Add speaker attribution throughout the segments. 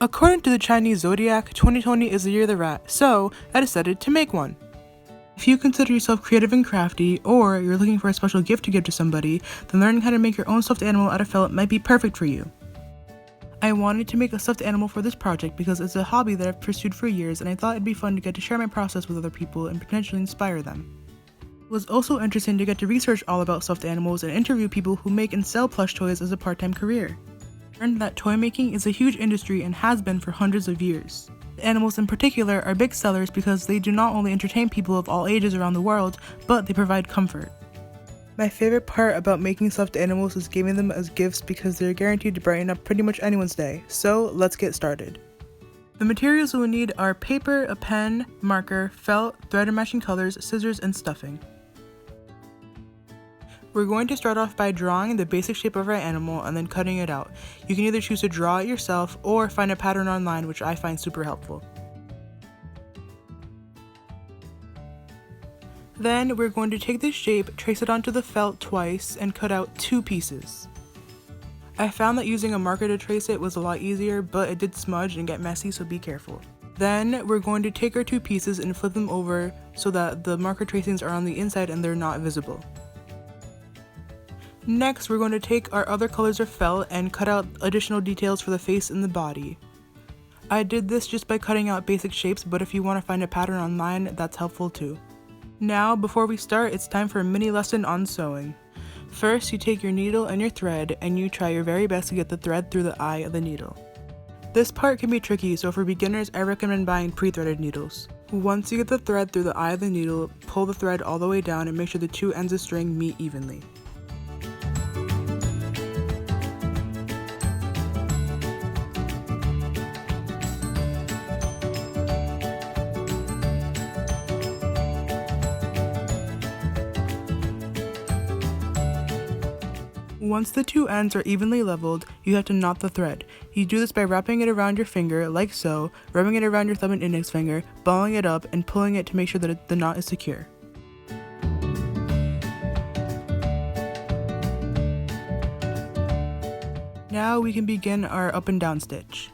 Speaker 1: According to the Chinese zodiac, 2020 is the year of the rat, so I decided to make one. If you consider yourself creative and crafty, or you're looking for a special gift to give to somebody, then learning how to make your own stuffed animal out of felt might be perfect for you. I wanted to make a stuffed animal for this project because it's a hobby that I've pursued for years, and I thought it'd be fun to get to share my process with other people and potentially inspire them. It was also interesting to get to research all about stuffed animals and interview people who make and sell plush toys as a part-time career. I learned that toy making is a huge industry and has been for hundreds of years. The animals in particular are big sellers because they do not only entertain people of all ages around the world, but they provide comfort. My favorite part about making stuffed animals is giving them as gifts because they're guaranteed to brighten up pretty much anyone's day, so let's get started. The materials we'll need are paper, a pen, marker, felt, thread and matching colors, scissors, and stuffing. We're going to start off by drawing the basic shape of our animal and then cutting it out. You can either choose to draw it yourself or find a pattern online, which I find super helpful. Then we're going to take this shape, trace it onto the felt twice, and cut out 2 pieces. I found that using a marker to trace it was a lot easier, but it did smudge and get messy, so be careful. Then we're going to take our 2 pieces and flip them over so that the marker tracings are on the inside and they're not visible. Next, we're going to take our other colors of felt and cut out additional details for the face and the body. I did this just by cutting out basic shapes, but if you want to find a pattern online, that's helpful too. Now, before we start, it's time for a mini lesson on sewing. First, you take your needle and your thread, and you try your very best to get the thread through the eye of the needle. This part can be tricky, so for beginners, I recommend buying pre-threaded needles. Once you get the thread through the eye of the needle, pull the thread all the way down and make sure the 2 ends of string meet evenly. Once the 2 ends are evenly leveled, you have to knot the thread. You do this by wrapping it around your finger, like so, rubbing it around your thumb and index finger, balling it up, and pulling it to make sure that the knot is secure. Now we can begin our up and down stitch.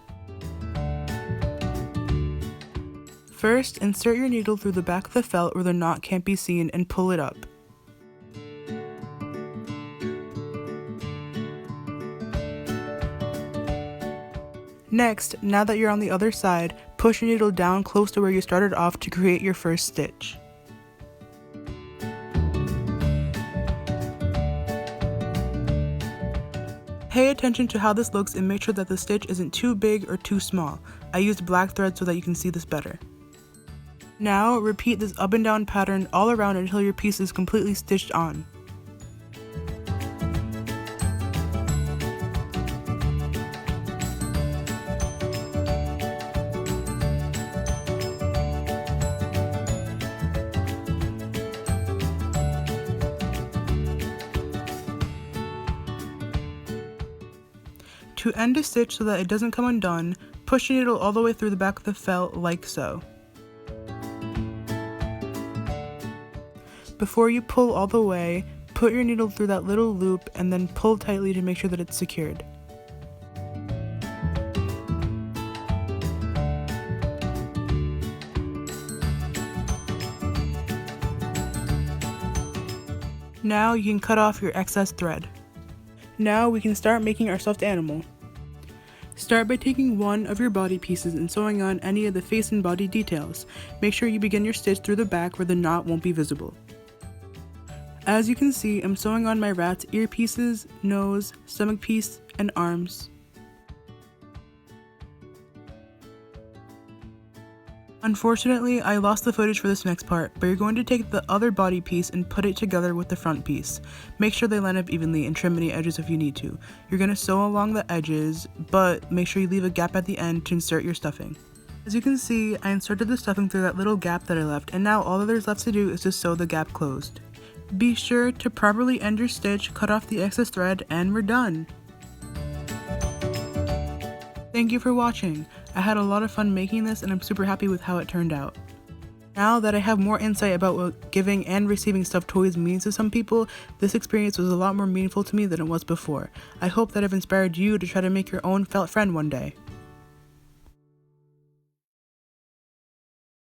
Speaker 1: First, insert your needle through the back of the felt where the knot can't be seen and pull it up. Next, now that you're on the other side, push your needle down close to where you started off to create your first stitch. Pay attention to how this looks and make sure that the stitch isn't too big or too small. I used black thread so that you can see this better. Now, repeat this up and down pattern all around until your piece is completely stitched on. To end a stitch so that it doesn't come undone, push your needle all the way through the back of the felt like so. Before you pull all the way, put your needle through that little loop and then pull tightly to make sure that it's secured. Now you can cut off your excess thread. Now we can start making our stuffed animal. Start by taking one of your body pieces and sewing on any of the face and body details. Make sure you begin your stitch through the back where the knot won't be visible. As you can see, I'm sewing on my rat's ear pieces, nose, stomach piece, and arms. Unfortunately, I lost the footage for this next part, but you're going to take the other body piece and put it together with the front piece. Make sure they line up evenly and trim any edges if you need to. You're going to sew along the edges, but make sure you leave a gap at the end to insert your stuffing. As you can see, I inserted the stuffing through that little gap that I left, and now all that there's left to do is to sew the gap closed. Be sure to properly end your stitch, cut off the excess thread, and we're done! Thank you for watching. I had a lot of fun making this and I'm super happy with how it turned out. Now that I have more insight about what giving and receiving stuffed toys means to some people, this experience was a lot more meaningful to me than it was before. I hope that I've inspired you to try to make your own felt friend one day.